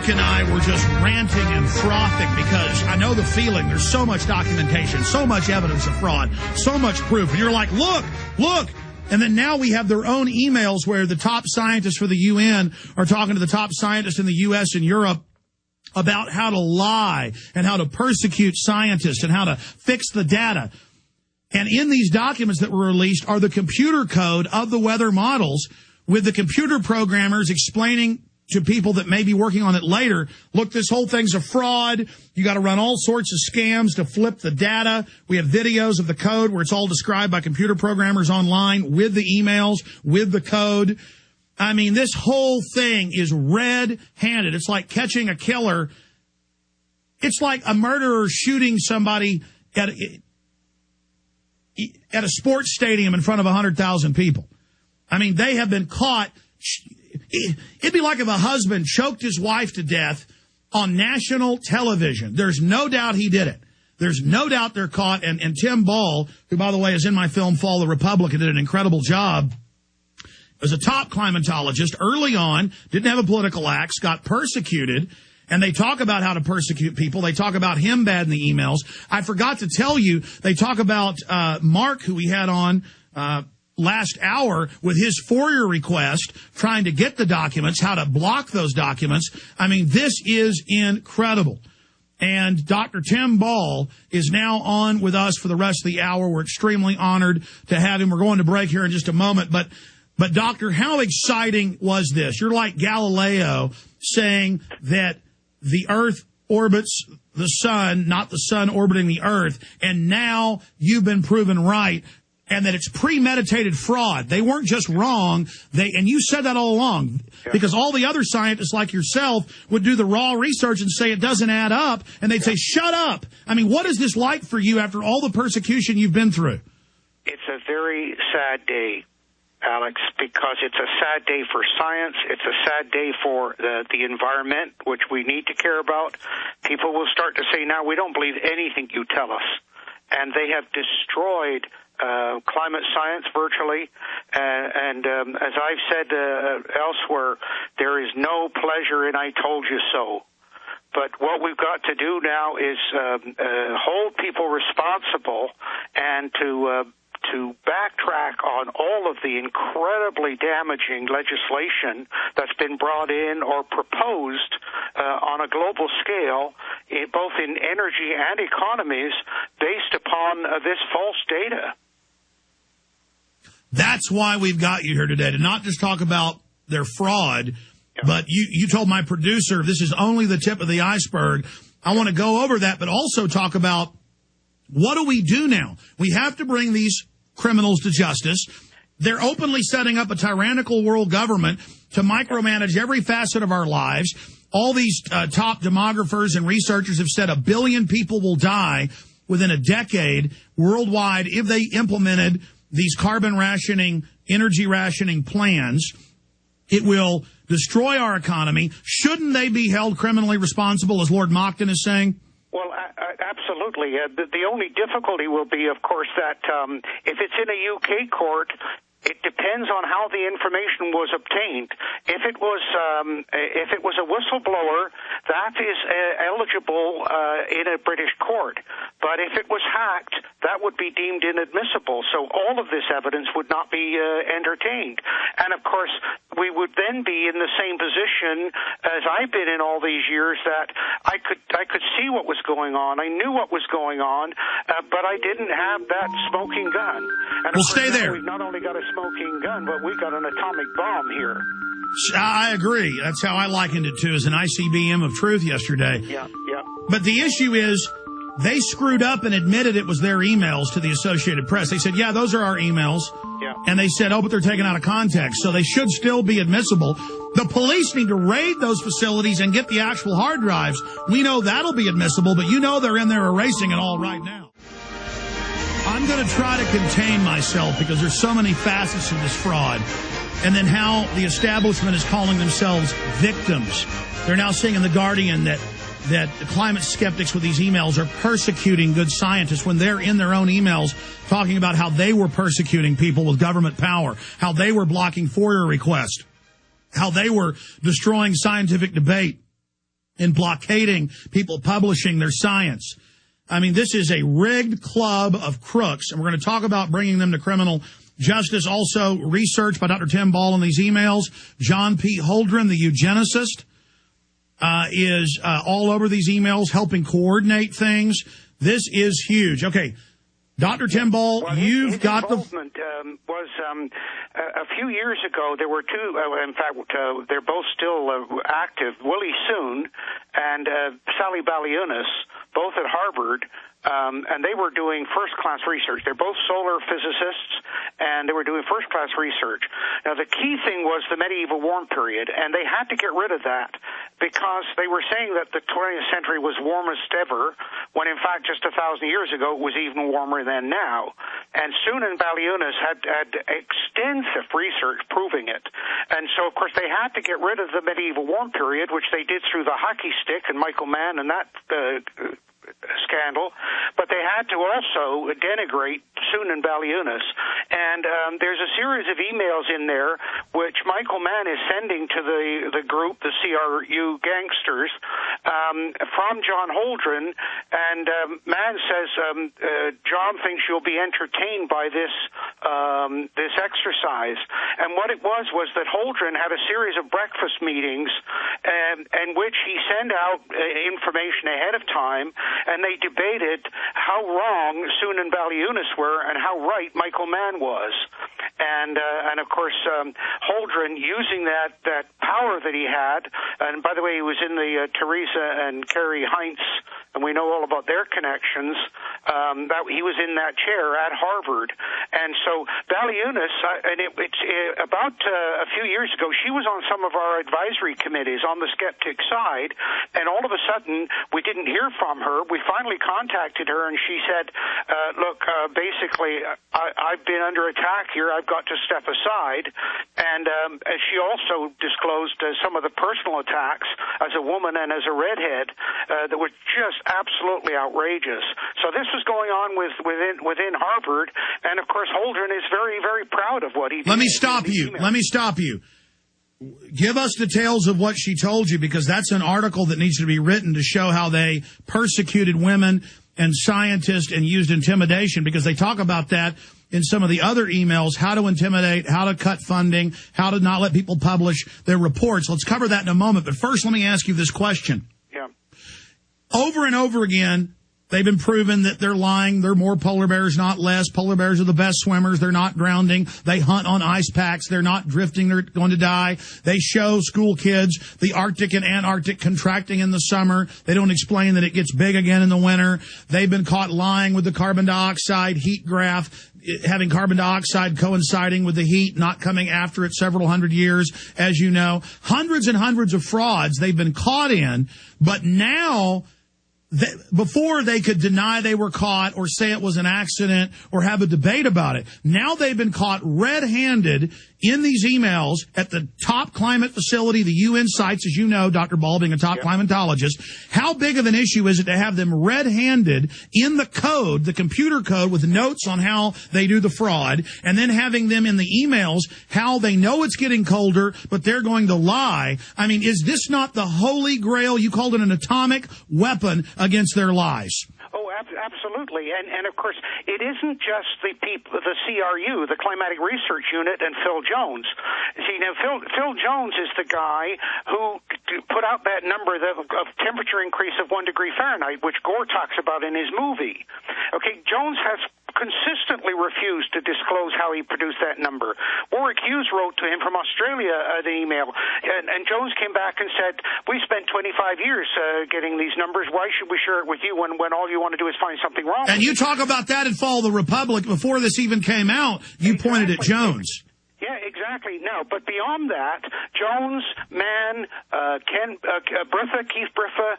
Mark and I were just ranting and frothing because I know the feeling. There's so much documentation, so much evidence of fraud, so much proof. And you're like, look. And then now we have their own emails where the top scientists for the UN are talking to the top scientists in the U.S. and Europe about how to lie and how to persecute scientists and how to fix the data. And in these documents that were released are the computer code of the weather models with the computer programmers explaining to people that may be working on it later, look, this whole thing's a fraud. You got to run all sorts of scams to flip the data. We have videos of the code where it's all described by computer programmers online with the emails, with the code. I mean, this whole thing is red-handed. It's like catching a killer. It's like a murderer shooting somebody at a sports stadium in front of 100,000 people. I mean, they have been caught. It'd be like if a husband choked his wife to death on national television. There's no doubt he did it. There's no doubt they're caught. And Tim Ball, who, by the way, is in my film Fall the Republican, did an incredible job. Was a top climatologist early on, didn't have a political axe, got persecuted. And they talk about how to persecute people. They talk about him bad in the emails. I forgot to tell you, they talk about Mark, who we had on last hour with his FOIA request, trying to get the documents, how to block those documents. I mean, this is incredible. And Dr. Tim Ball is now on with us for the rest of the hour. We're extremely honored to have him. We're going to break here in just a moment. But Doctor, how exciting was this? You're like Galileo saying that the Earth orbits the sun, not the sun orbiting the Earth. And now you've been proven right. And that it's premeditated fraud. They weren't just wrong. And you said that all along. Yeah. Because all the other scientists like yourself would do the raw research and say it doesn't add up. And they'd say, shut up. I mean, what is this like for you after all the persecution you've been through? It's a very sad day, Alex, because it's a sad day for science. It's a sad day for the environment, which we need to care about. People will start to say, now we don't believe anything you tell us. And they have destroyed climate science virtually, and as I've said elsewhere, there is no pleasure in I told you so. But what we've got to do now is hold people responsible and to backtrack on all of the incredibly damaging legislation that's been brought in or proposed on a global scale, both in energy and economies, based upon this false data. That's why we've got you here today, to not just talk about their fraud, but you told my producer this is only the tip of the iceberg. I want to go over that, but also talk about what do we do now? We have to bring these criminals to justice. They're openly setting up a tyrannical world government to micromanage every facet of our lives. All these top demographers and researchers have said 1 billion people will die within a decade worldwide if they implemented these carbon rationing, energy rationing plans. It will destroy our economy. Shouldn't they be held criminally responsible, as Lord Monckton is saying? Well, absolutely. The only difficulty will be, of course, that if it's in a UK court, it depends on how the information was obtained. If it was a whistleblower, that is eligible in a British court. But if it was hacked, that would be deemed inadmissible. So all of this evidence would not be entertained. And of course, we would then be in the same position as I've been in all these years, that I could see what was going on. I knew what was going on, but I didn't have that smoking gun. And well, stay there. We've not only got a smoking gun, but we've got an atomic bomb here. I agree. That's how I likened it to, as an ICBM of truth yesterday. Yeah. But the issue is, they screwed up and admitted it was their emails to the Associated Press. They said, yeah, those are our emails. Yeah. And they said, oh, but they're taken out of context, so they should still be admissible. The police need to raid those facilities and get the actual hard drives. We know that'll be admissible, but you know they're in there erasing it all right now. I'm going to try to contain myself because there's so many facets of this fraud. And then how the establishment is calling themselves victims. They're now saying in The Guardian that the climate skeptics with these emails are persecuting good scientists when they're in their own emails talking about how they were persecuting people with government power, how they were blocking FOIA requests, how they were destroying scientific debate. in blockading people publishing their science. I mean, this is a rigged club of crooks, and we're going to talk about bringing them to criminal justice. Also, research by Dr. Tim Ball in these emails. John P. Holdren, the eugenicist, is all over these emails, helping coordinate things. This is huge. Okay, Dr. Tim Ball, you've got the... was a few years ago, there were two, in fact, they're both still active, Willie Soon and Sally Baliunas, both at Harvard, and they were doing first-class research. They're both solar physicists, and they were doing first-class research. Now, the key thing was the medieval warm period, and they had to get rid of that because they were saying that the 20th century was warmest ever, when in fact just 1,000 years ago it was even warmer than now. And Soon and Baliunas had extensive research proving it. And so, of course, they had to get rid of the medieval warm period, which they did through the hockey stick and Michael Mann and that scandal, but they had to also denigrate Soon and Baliunas. And there's a series of emails in there which Michael Mann is sending to the group, the CRU gangsters, from John Holdren, and Mann says, John thinks you'll be entertained by this exercise. And what it was that Holdren had a series of breakfast meetings in which he sent out information ahead of time, and they debated how wrong Soon and Baliunas were and how right Michael Mann was. And of course, Holdren, using that power that he had, and by the way, he was in the Teresa and Kerry Heinz, and we know all about their connections, that he was in that chair at Harvard. And so Baliunas, and it's about a few years ago, she was on some of our advisory committees on the skeptic side, and all of a sudden, we didn't hear from her. We finally contacted her, and she said, look, basically, I've been under attack here. I've got to step aside. And she also disclosed some of the personal attacks as a woman and as a redhead that were just absolutely outrageous. So this was going on within Harvard, and of course Holdren is very, very proud of what he did. Let me stop you. Give us details of what she told you, because that's an article that needs to be written to show how they persecuted women and scientists and used intimidation, because they talk about that in some of the other emails, how to intimidate, how to cut funding, how to not let people publish their reports. Let's cover that in a moment. But first, let me ask you this question. Yeah. Over and over again, they've been proven that they're lying. They're more polar bears, not less. Polar bears are the best swimmers. They're not drowning. They hunt on ice packs. They're not drifting. They're going to die. They show school kids the Arctic and Antarctic contracting in the summer. They don't explain that it gets big again in the winter. They've been caught lying with the carbon dioxide heat graph, having carbon dioxide coinciding with the heat, not coming after it several hundred years, as you know. Hundreds and hundreds of frauds they've been caught in, but now... before they could deny they were caught or say it was an accident or have a debate about it. Now they've been caught red-handed in these emails at the top climate facility, the UN sites, as you know, Dr. Ball being a top climatologist. How big of an issue is it to have them red-handed in the code, the computer code, with notes on how they do the fraud, and then having them in the emails how they know it's getting colder, but they're going to lie? I mean, is this not the holy grail? You called it an atomic weapon against their lies. Oh, absolutely. And of course, it isn't just the people, the CRU, the Climatic Research Unit, and Phil Jones. See, now, Phil Jones is the guy who put out that number of temperature increase of 1 degree Fahrenheit, which Gore talks about in his movie. Okay, Jones has consistently refused to disclose how he produced that number. Warwick Hughes wrote to him from Australia an email, and Jones came back and said, we spent 25 years getting these numbers. Why should we share it with you when all you want to do is find something wrong? And you talk about that in Fall of the Republic. Before this even came out, you pointed at Jones. Yeah, exactly. No, but beyond that, Jones, Mann, Keith Briffa,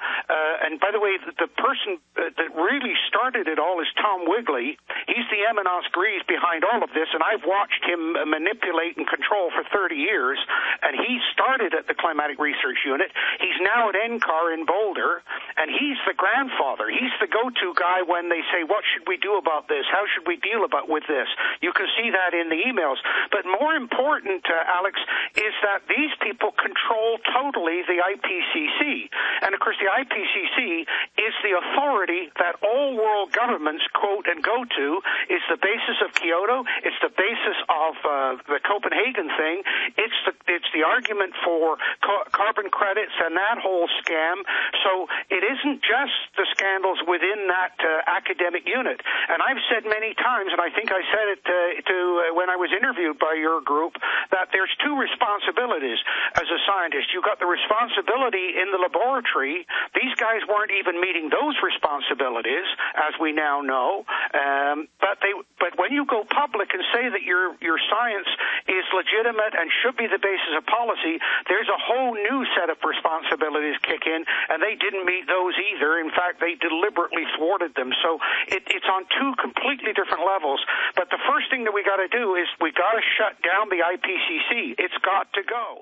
And by the way, the person that really started it all is Tom Wigley. He's the eminence grise behind all of this, and I've watched him manipulate and control for 30 years, and he started at the Climatic Research Unit. He's now at NCAR in Boulder, and he's the grandfather. He's the go-to guy when they say, what should we do about this? How should we deal with this? You can see that in the emails. But more important, Alex, is that these people control totally the IPCC. And, of course, the IPCC is the authority that all world governments quote and go to, is the basis of Kyoto. It's the basis of the Copenhagen thing. It's the argument for carbon credits and that whole scam. So it isn't just the scandals within that academic unit. And I've said many times, and I think I said it when I was interviewed by your group, that there's two responsibilities as a scientist. You've got the responsibility in the laboratory. These guys weren't even meeting those responsibilities, as we now know. But when you go public and say that your science is legitimate and should be the basis of policy, there's a whole new set of responsibilities kick in, and they didn't meet those either. In fact, they deliberately thwarted them. So it's on two completely different levels. But the first thing that we got to do is we got to shut down the IPCC. It's got to go.